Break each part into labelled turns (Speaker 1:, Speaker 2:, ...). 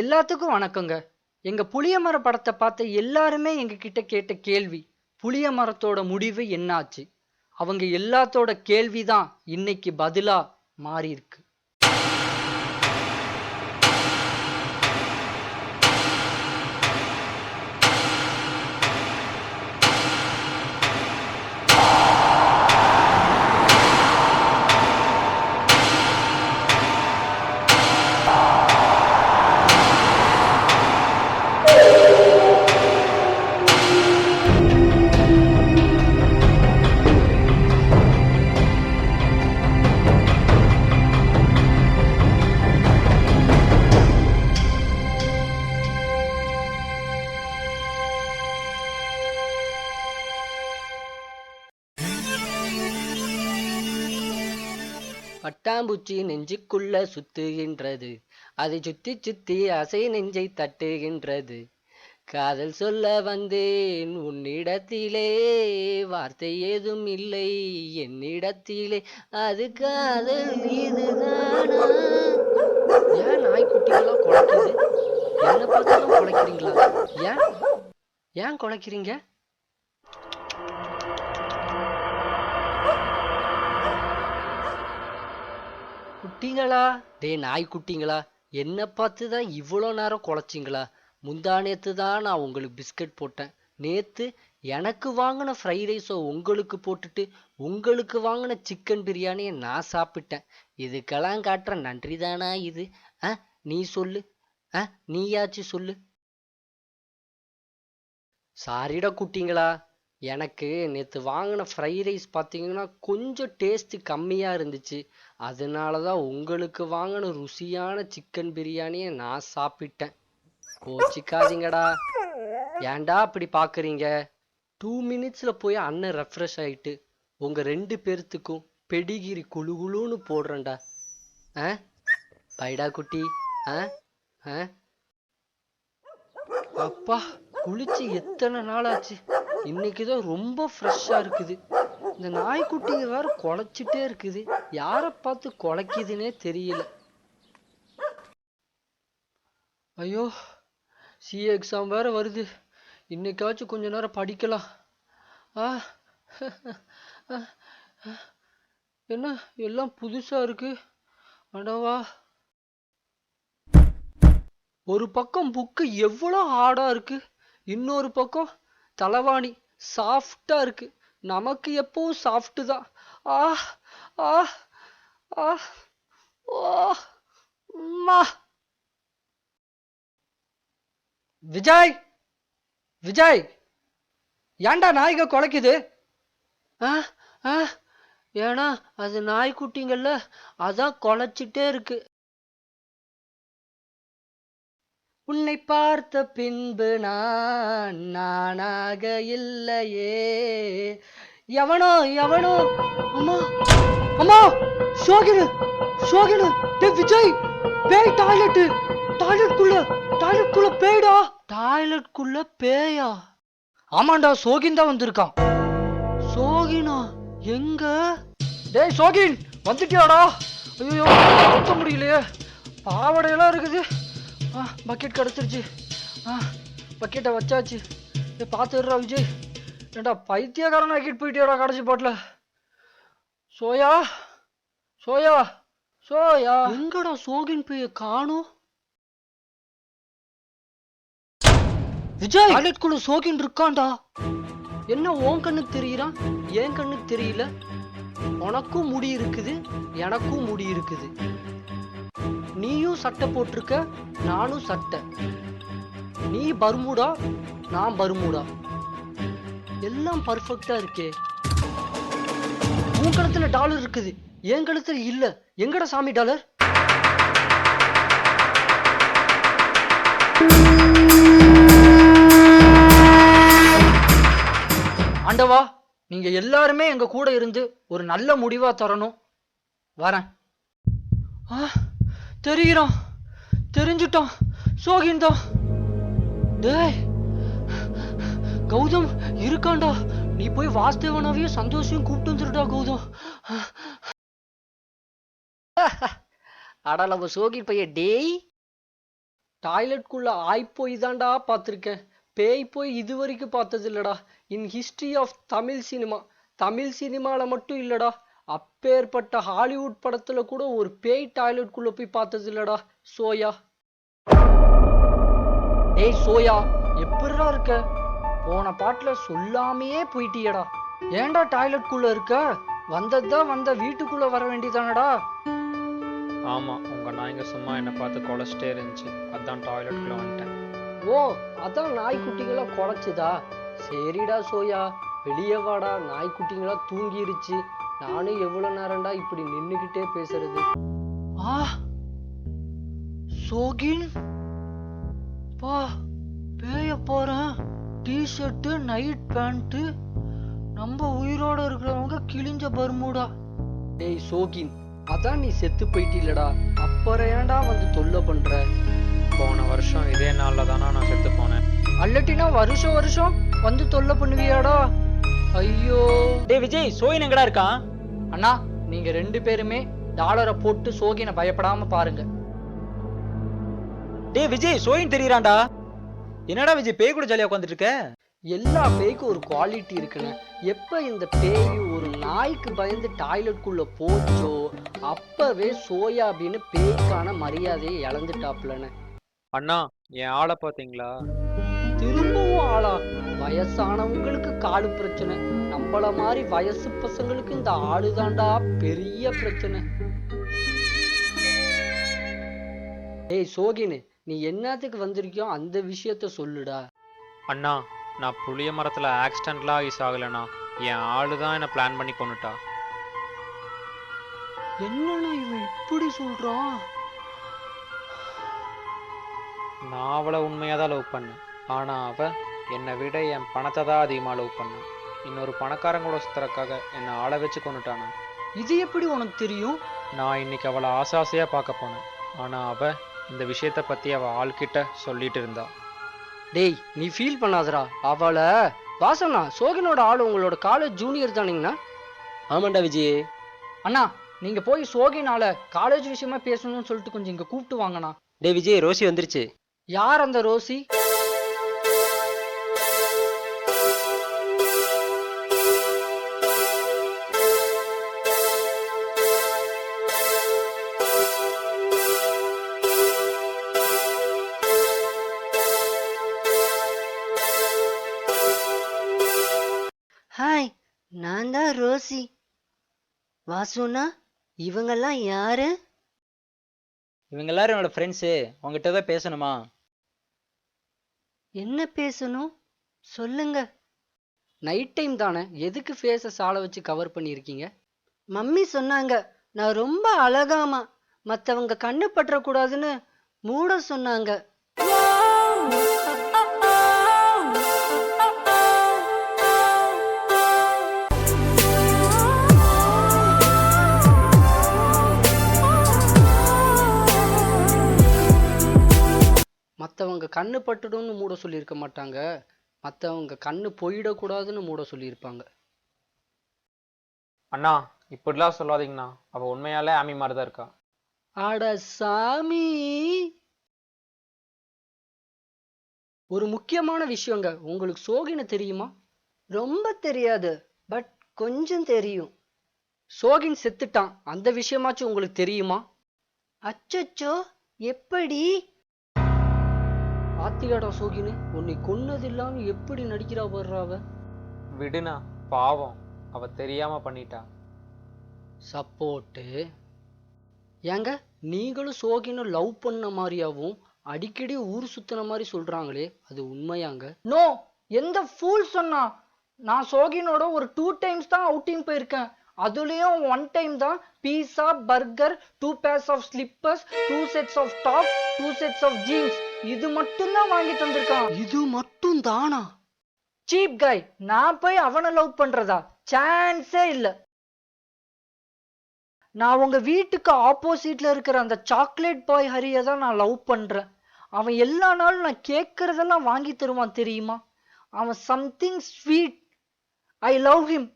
Speaker 1: எல்லாத்துக்கும் வணக்கங்க. எங்க புளிய மர படத்தை பார்த்த எல்லாருமே எங்க கிட்ட கேட்ட கேள்வி, புளிய மரத்தோட முடிவு என்னாச்சு? அவங்க எல்லாத்தோட கேள்விதான் இன்னைக்கு பதிலா மாறி இருக்கு. பட்டாம்பூச்சி நெஞ்சுக்குள்ள சுத்துகின்றது, அதை சுத்தி சுத்தி அசை நெஞ்சை தட்டுகின்றது. காதல் சொல்ல வந்தேன் உன்னிடத்திலே, வார்த்தை ஏதும் இல்லை என்னிடத்திலே, அது காதல் இதுதானா? ஏன் நாய்க்குட்டிகளாம் குலைக்குது? என்ன பார்த்தாலும் குலைக்கிறீங்களா? ஏன் ஏன் குலைக்கிறீங்க? குட்டிங்களா, நாய் குட்டிங்களா, என்ன பார்த்து தான் இவ்வளோ நேரம் குலைச்சிங்களா? முந்தா நேத்து தான் நான் உங்களுக்கு பிஸ்கட் போட்டேன். நேத்து எனக்கு வாங்கின ஃப்ரைட் ரைஸை உங்களுக்கு போட்டுட்டு உங்களுக்கு வாங்கின சிக்கன் பிரியாணியை நான் சாப்பிட்டேன். இதுக்கெல்லாம் காட்டுற நன்றி தானா இது? நீ சொல்லு, நீயாச்சும் சொல்லு. சாரிடா குட்டிங்களா, எனக்கு நேற்று வாங்கின ஃப்ரைட் ரைஸ் பார்த்தீங்கன்னா கொஞ்சம் டேஸ்ட்டு கம்மியாக இருந்துச்சு. அதனால தான் உங்களுக்கு வாங்கின ருசியான சிக்கன் பிரியாணியை நான் சாப்பிட்டேன். கோச்சிக்காதீங்கடா. ஏன்டா அப்படி பார்க்குறீங்க? 2 மினிட்ஸில் போய் அண்ணன் ரெஃப்ரெஷ் ஆகிட்டு உங்கள் 2 பேர்த்துக்கும் பெடிகிரி குழு குழுன்னு போடுறேன்டா. பைடா குட்டி. அப்பா, குளிச்சு எத்தனை நாள் ஆச்சு. இன்னைக்குதான் ரொம்ப ஃப்ரெஷ்ஷா இருக்குது. இந்த நாய்க்குட்டிங்க வேற குலைச்சிட்டே இருக்குது. யாரை பார்த்து குலைக்குதுன்னே தெரியல. ஐயோ, சிஏ எக்ஸாம் வேற வருது. இன்னைக்காச்சும் கொஞ்ச நேரம் படிக்கலாம். என்ன எல்லாம் புதுசா இருக்கு. அடவா, ஒரு பக்கம் புக்கு எவ்வளோ ஹார்டா இருக்கு, இன்னொரு பக்கம் தலைவாணி சாஃப்டா இருக்கு. நமக்கு எப்பவும் சாஃப்ட் தான். விஜய், விஜய், ஏன்டா நாய்க குலைக்குது? ஏன்னா அது நாய்க்குட்டிங்கல்ல, அதான் குலைச்சிட்டே இருக்கு. உன்னை பார்த்த பின்பு நான் நானாக இல்லையே. எவனோ எவனோ. அம்மா அம்மா, சோகினு சோகினு. விஜய், பேய் டாய்லெட்டுக்குள்ள பேய்டா. டாய்லெட்டுக்குள்ள பேயா? ஆமாண்டா, சோகின் தான் வந்திருக்கான். சோகினா எங்க? டேய் சோகின், வந்துட்டியாடா? ஐயோ, சுத்த முடியலையே, பாவடையெல்லாம் இருக்குது. பக்கெட் கிடச்சிருச்சு. பக்கெட்டை வச்சாச்சு. பார்த்துடுறா விஜய். ஏண்டா பைத்தியக்காரன் ஆக்கிட்டு போயிட்டியாடா கடைசி பாட்டில். சோயா சோயா சோயா, எங்கடா சோகின் போய் காணும்? விஜய், டாய்லெட்குள்ள சோகின் இருக்கான்டா. என்ன உன் கண்ணுக்கு தெரியுறான், என் கண்ணுக்கு தெரியல? உனக்கும் முடி இருக்குது, எனக்கும் முடி இருக்குது. நீயும் சட்டை போட்டிருக்க, நானும் சட்டை. நீ பர்முடா, நான் பர்முடா. எல்லாம் பர்ஃபெக்டா இருக்கே. உன் கழுத்துல டாலர் இருக்குது, என் கழுத்துல இல்ல. எங்கடா சாமி டாலர்? ஆண்டவா, நீங்க எல்லாருமே எங்க கூட இருந்து ஒரு நல்ல முடிவா தரணும். வரேன். தெரியுறான், தெரிஞ்சுட்டான், சோகின் தான். டேய் கௌதம் இருக்காண்டா, நீ போய் வாஸ்தேவனாவையும் சந்தோஷையும் கூப்பிட்டு வந்துருடா கௌதம். அடா நம்ம சோகின் பையன். டேய் டாய்லெட்குள்ள ஆய்ப்போய் தான்டா பார்த்துருக்கேன். பேய் போய் இது வரைக்கும் பார்த்தது இல்லடா. In history of Tamil cinema. Tamil சினிமால மட்டும் இல்லடா, அப்பேற்பட்ட ஹாலிவுட் படத்துல கூட ஒரு பேய் டாய்லெட்குள்ள போய் பார்த்தது இல்லடா சோயா. டேய் சோயா, எப்படிடா இருக்க? போன பாட்டுல சொல்லாமையே போயிட்டியடா. ஏன்டா டாய்லெட்குள்ள இருக்க? வந்ததுதான் வந்த, வீட்டுக்குள்ள வர வேண்டியதானடா.
Speaker 2: ஆமா, உங்க நாய்ங்க சும்மா என்னை பார்த்து குலைச்சிட்டே இருந்துச்சு, அதான் டாய்லெட்குள்ள வந்துட்டேன்.
Speaker 1: ஓ, அதான் நாய்க்குட்டிங்களா குலைச்சுதா? சரிடா சோயா, வெளியே வாடா. நாய்க்குட்டிங்களா தூங்கிருச்சு. நானும் எவ்வளவு நேரம்டா இப்படி நின்னுகிட்டே பேசுறது. ஆ, சோகின் பா, பேய போறேன். டிஷர்ட்டு, நைட் பேண்ட், நம்ம உயிரோட இருக்கிறவங்க கிழிஞ்ச பர்முடா. டேய் சோகின், அதான் நீ செத்து போயிட்டில்லடா, அப்புறம் ஏன்டா வந்து தொல்லை பண்ற?
Speaker 2: போன வருஷம் இதே நாள்ல தானா நான் செத்து போனேன்.
Speaker 1: அல்லட்டினா வருஷம் வருஷம் வந்து தொல்லை பண்ணுவியாடா? ஐயோ.
Speaker 3: டே விஜய், சோகின் எங்கடா இருக்கான்?
Speaker 1: அண்ணா, நீங்க 2 பேருமே டாலரை போட்டு சோகினை பயப்படாம பாருங்க.
Speaker 3: டே விஜய், சோகின் தெரியறான்டா. என்னடா விஜய், பேய் கூட ஜாலியா உட்காந்துட்டு இருக்க?
Speaker 1: எல்லா பேய்க்கும் ஒரு குவாலிட்டி இருக்குன்னு. எப்ப இந்த பேய் ஒரு நாய்க்கு பயந்து டாய்லெட்குள்ள போச்சோ அப்பவே சோயா அப்படின்னு பேய்க்கான மரியாதையை இழந்துட்டாப்லன்னு.
Speaker 2: அண்ணா, என் ஆளை பாத்தீங்களா?
Speaker 1: திரும்பவும் ஆளா? வயசானவங்களுக்கு காலு பிரச்சனை, நம்மள மாதிரி வயசு பசங்களுக்கு இந்த ஆளுதாண்டா பெரிய பிரச்சனை. ஏய் சோகினு, நீ என்னத்துக்கு வந்திருக்கியோ அந்த விஷயத்த சொல்லுடா.
Speaker 2: அண்ணா, நான் புளிய மரத்துல ஆக்சிடென்ட்லாம் ஆகி சாகலண்ணா, என் ஆளுதான் என்ன பிளான் பண்ணி கொண்டுட்டா.
Speaker 1: என்னன்னு இவன் இப்படி சொல்றான்?
Speaker 2: நான் அவளை உண்மையாதான் லவ் பண்ணேன், ஆனா அவ என்னை விட என் பணத்தை தான் அதிகமா லவ் பண்ணான். இன்னொரு பணக்காரங்களோட சுத்தறக்காக என்னை ஆளை வச்சு கொண்டுட்டானா.
Speaker 1: இது எப்படி உனக்கு தெரியும்?
Speaker 2: நான் இன்னைக்கு அவளை ஆசையா பார்க்க போனேன், ஆனா அவ இந்த விஷயத்த பத்தி அவ ஆள்கிட்ட சொல்லிட்டு இருந்தா.
Speaker 1: டேய், நீ ஃபீல் பண்ணாதடா. அவளை வாசனா, சோகினோட ஆளு உங்களோட காலேஜ் ஜூனியர் தானீங்கண்ணா?
Speaker 3: ஆமாண்டா விஜய்.
Speaker 1: அண்ணா, நீங்க போய் சோகினால காலேஜ் விஷயமா பேசணும்னு சொல்லிட்டு கொஞ்சம் இங்க கூப்பிட்டு வாங்கண்ணா.
Speaker 3: டே விஜய், ரோசி வந்துருச்சு.
Speaker 1: யார் அந்த ரோசி?
Speaker 4: ஹாய், நான் தான் ரோசி. வாசுனா, இவங்கெல்லாம் யாரு?
Speaker 3: இவங்க எல்லாரும் என்னோட ஃப்ரெண்ட்ஸு. உங்ககிட்ட தான் பேசணுமா?
Speaker 4: என்ன பேசணும் சொல்லுங்க.
Speaker 1: நைட் டைம் தானே, எதுக்கு ஃபேஸை சாலை வச்சு கவர் பண்ணியிருக்கீங்க?
Speaker 4: மம்மி சொன்னாங்க நான் ரொம்ப அழகாமா, மற்றவங்க கண்ணு பற்றக்கூடாதுன்னு மூட சொன்னாங்க.
Speaker 1: மற்றவங்க கண்ணு பட்டுடும்னு மூட சொல்லியிருக்க மாட்டாங்க, மற்றவங்க கண்ணு போயிடக்கூடாதுன்னு மூட சொல்லியிருப்பாங்க.
Speaker 2: அண்ணா, இப்படிலாம் சொல்லாதீங்கண்ணா, அவ உண்மையாலே ஆமி மாதிரி தான் இருக்கா.
Speaker 1: அட சாமி, ஒரு முக்கியமான விஷயங்க. உங்களுக்கு சோகினை தெரியுமா?
Speaker 4: ரொம்ப தெரியாது, பட் கொஞ்சம் தெரியும்.
Speaker 1: சோகின் செத்துட்டான், அந்த விஷயமாச்சும் உங்களுக்கு தெரியுமா?
Speaker 4: அச்சச்சோ, எப்படி?
Speaker 1: பாத்தியாடா சோகினு, உன்னை கொன்னது இல்லாம எப்படி நடிக்கிறா வர்றாவ.
Speaker 2: விடுனா, பாவம், அவ தெரியாம பண்ணிட்டா.
Speaker 1: சப்போர்ட்டு ஏங்க, நீங்களும் சோகினும் லவ் பண்ண மாதிரியாவும் அடிக்கடி ஊர் சுத்தின மாதிரி சொல்றாங்களே, அது உண்மையாங்க? நோ, எந்த ஃபூல் சொன்னா? நான் சோகினோட ஒரு 2 times தான் அவுட்டிங் போயிருக்கேன். அதுலயும் 1 time தான் பீஸா, burger, 2 pairs of slippers, 2 sets of top, 2 sets of jeans, இது மட்டும் தான் வாங்கி தந்திருக்கான். இது மட்டும் தானா? சீப் கை. நான் போய் அவனை லவ் பண்றதா? சான்ஸே இல்ல. நான் உங்க வீட்டுக்கு ஆப்போசிட்ல இருக்கிற அந்த சாக்லேட் பாய் ஹரியை தான் நான் லவ் பண்றேன். அவன் எல்லா நாளும் நான் கேட்கறதெல்லாம் வாங்கி தருவான் தெரியுமா? அவன் something sweet. I love him.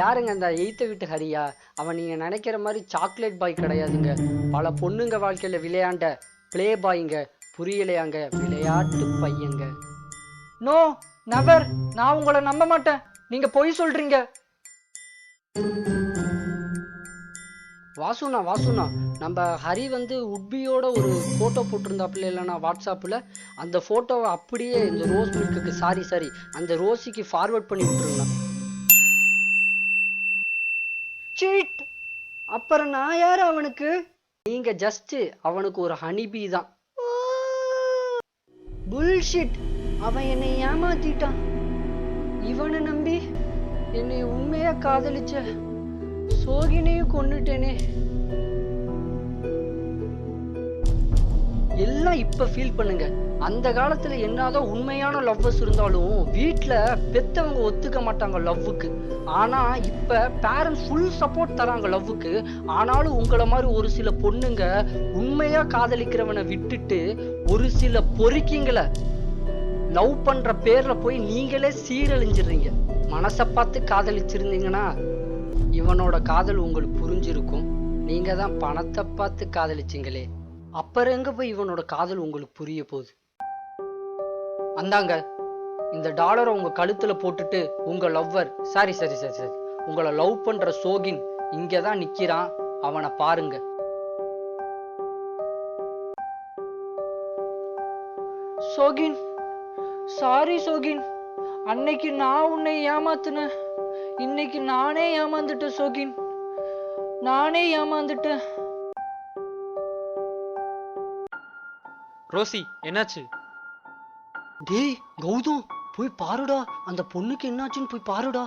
Speaker 1: யாருங்க அந்த 8th வீட்டு ஹரியா? அவன் நீங்க நினைக்கிற மாதிரி சாக்லேட் பாய் கிடையாதுங்க. பல பொண்ணுங்க வாழ்க்கையில விளையாண்ட ப்ளே பாய்ங்க, புரியலையாங்க? விளையாட்டு பையங்க.
Speaker 5: நோ நெவர், நான் உங்களை நம்ப மாட்டேன், நீங்க பொய் சொல்றீங்க.
Speaker 1: வாசுண்ணா, நம்ம ஹரி வந்து உட்பியோட ஒரு ஃபோட்டோ போட்டிருந்தாப்புல இல்லைண்ணா வாட்ஸ்அப்பில். அந்த ஃபோட்டோவை அப்படியே இந்த ரோஸ் மில்க்குக்கு சாரி அந்த ரோஸிக்கு ஃபார்வர்ட் பண்ணி விட்டுருங்கண்ணா.
Speaker 4: சீட். அப்புறம் நான் யாரு அவனுக்கு?
Speaker 1: நீங்கள் ஜஸ்ட்டு அவனுக்கு ஒரு ஹனிபி தான்.
Speaker 4: புல்ஷிட். அவன் என்னை ஏமாத்திட்டான். இவனை நம்பி என்னை உண்மையா காதலிச்ச சோகினையும் கொன்னுட்டேனே.
Speaker 1: எல்லாம் இப்ப ஃபீல் பண்ணுங்க. அந்த காலத்துல என்னதான் உண்மையான லவ்வர்ஸ் இருந்தாலும் வீட்டுல பெத்தவங்க ஒத்துக்க மாட்டாங்க லவ்வுக்கு. ஆனா இப்ப பேரண்ட்ஸ் ஃபுல் சப்போர்ட் தராங்க லவ்வுக்கு. ஆனாலும் உங்களை மாதிரி ஒரு சில பொண்ணுங்க உண்மையா காதலிக்கிறவனை விட்டுட்டு ஒரு சில பொறுக்கிங்களை லவ் பண்ற பேர்ல போய் நீங்களே சீரழிஞ்சிடுறீங்க. மனசை பார்த்து காதலிச்சிருந்தீங்கன்னா இவனோட காதல் உங்களுக்கு புரிஞ்சிருக்கும். நீங்க தான் பணத்தை பார்த்து காதலிச்சிங்களே, அப்புறம் எங்க போய் இவனோட காதல் உங்களுக்கு புரிய போகுது? அந்தாங்க இந்த டாலரை உங்க கழுத்துல போட்டுட்டு உங்க லவ்வர் சரி உங்களை லவ் பண்ற சோகின் இங்கதான் நிக்கிறான். அவனை பாருங்க.
Speaker 5: சோகின், சாரி சோகின். அன்னைக்கு நான் உன்னை ஏமாத்துனேன், இன்னைக்கு நானே ஏமாந்துட்டேன் சோகின், நானே ஏமாந்துட்டேன்.
Speaker 2: ரோசி, என்னாச்சு?
Speaker 1: டேய் கௌதம், போய் பாருடா, அந்த பொண்ணுக்கு என்னாச்சுன்னு போய் பாருடா.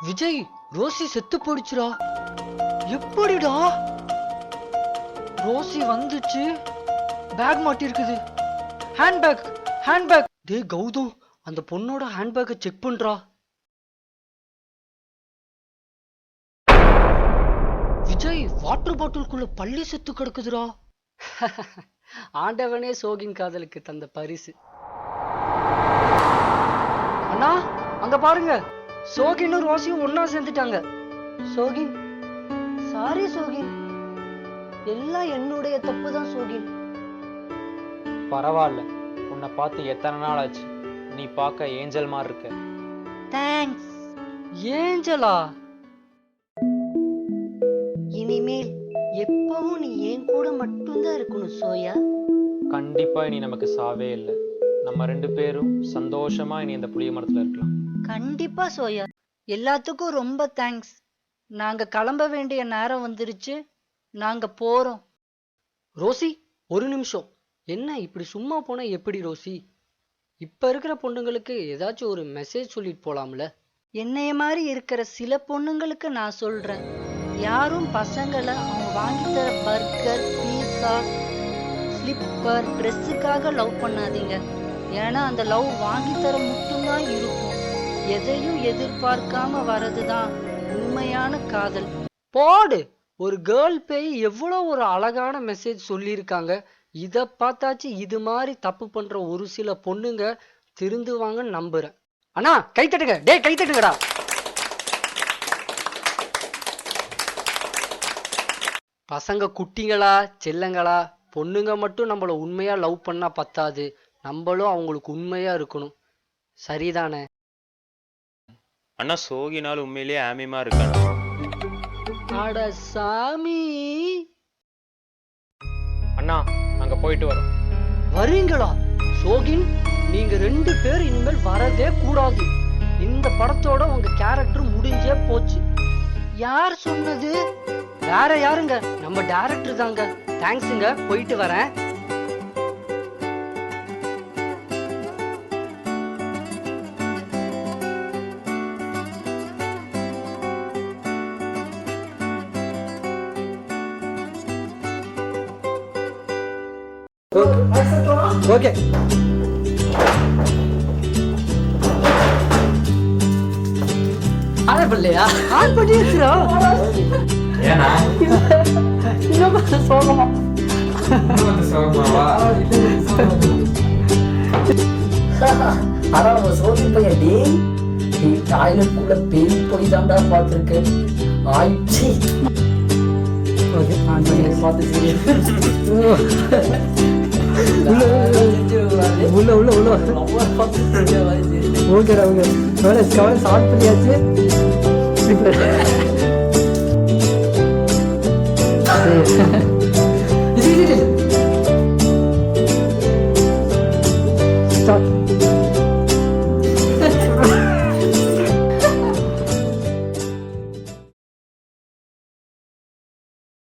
Speaker 1: விஜய், ரோசி செத்து போயிடுச்சுடா.
Speaker 5: எப்படிடா? ரோசி வந்துச்சு, பேக் மாட்டி இருக்குது. ஹேண்ட்பேக்.
Speaker 1: டேய் கௌதம், அந்த பொண்ணோட ஹேண்ட்பேக்கை செக் பண்றா. விஜய், வாட்டர் பாட்டிலுக்குள்ள பள்ளி செத்து கிடக்குதுடா. ஆண்டவனே சோகின் காதலுக்கு தந்த பரிசு.
Speaker 5: அண்ணா அங்க பாருங்க, சோகினும் ரோசியும் ஒன்னா சேர்ந்துட்டாங்க.
Speaker 4: சோகின், சாரி சோகின். எல்லாம் என்னுடைய தப்பு தான் சோகின்.
Speaker 2: பரவாயில்ல, உன்னை பார்த்து எத்தனை நாள் ஆச்சு. நீ பார்க்க ஏஞ்சல் மாதிரி இருக்க.
Speaker 4: தேங்க்ஸ்.
Speaker 1: ஏஞ்சலா?
Speaker 4: இனிமேல் எப்பவும் நீ என் கூட மட்டும்தான் இருக்கணும் சோயா.
Speaker 2: கண்டிப்பா இனி நமக்கு சாவே இல்லை. நம்ம 2 பேரும் சந்தோஷமா இனி இந்த புளிய மரத்துல இருக்கலாம்.
Speaker 4: கண்டிப்பா சோயா. எல்லாத்துக்கும் ரொம்ப தேங்க்ஸ். நாங்க கிளம்ப வேண்டிய நேரம் வந்துருச்சு, நாங்க போறோம்.
Speaker 1: ரோசி, ஒரு நிமிஷம். என்ன இப்படி சும்மா போனா எப்படி ரோசி? இப்ப இருக்கிற பொண்ணுங்களுக்கு ஏதாச்சும் ஒரு மெசேஜ் சொல்லிட்டு போலாம்ல?
Speaker 4: என்னைய மாதிரி இருக்கிற சில பொண்ணுங்களுக்கு நான் சொல்றேன், யாரும் பசங்களை அவங்க வாங்கி தர பர்கர், பீஸா, ஸ்லிப்பர், ட்ரெஸ்ஸுக்காக லவ் பண்ணாதீங்க. ஏன்னா அந்த லவ் வாங்கி தர மட்டும்தான் இருக்கும். எதையும் எதிர்பார்க்காம வரதுதான் உண்மையான காதல்.
Speaker 1: போடு, ஒரு கேர்ள் பேய் எவ்வளோ ஒரு அழகான மெசேஜ் சொல்லியிருக்காங்க. இதை பார்த்தாச்சு இது மாதிரி தப்பு பண்ற ஒரு சில பொண்ணுங்க திருந்துவாங்கன்னு நம்புறேன். அண்ணா கை தட்டுங்க, டே கை தட்டுங்கடா. பசங்க குட்டிங்களா செல்லங்களா, பொண்ணுங்க மட்டும் நம்மள உண்மையா லவ் பண்ணா பத்தாது, நம்மளும் அவங்களுக்கு உண்மையா இருக்கணும். சரிதானே?
Speaker 6: அண்ணா சோகினால் உண்மையிலேயே ஆமியமா இருக்கானா?
Speaker 1: அட சாமி.
Speaker 2: அண்ணா, நாங்க போயிட்டு வரோம்.
Speaker 1: வரீங்களா? சோகின், நீங்க 2 பேர் இனிமேல் வரதே கூடாது. இந்த படத்தோட உங்க கேரக்டர் முடிஞ்சே போச்சு.
Speaker 4: யார் சொன்னது?
Speaker 1: வேற யாருங்க, நம்ம டைரக்டர் தாங்க. தேங்க்ஸுங்க, போயிட்டு வரேன்.
Speaker 5: ஓகே.
Speaker 1: ஆன பிள்ளையா
Speaker 5: ஆன் பண்ணி வச்சுரோ.
Speaker 7: ஏனா
Speaker 5: இன்னும் சோகமா
Speaker 7: சோகமாவா?
Speaker 8: ஆனா அவன் சோதி பையன் டேய், நீ டாய்லெட் குள்ள பேய் போய் தாண்டா பார்த்துருக்கேன்.
Speaker 5: ஆயிடுச்சு. ஓகே ஆன் பண்ணி பார்த்து உள்ள உள்ள உள்ள ஓகேடா ஓகே கவலை ஸ்டார்ட் பண்ணியாச்சு. சரி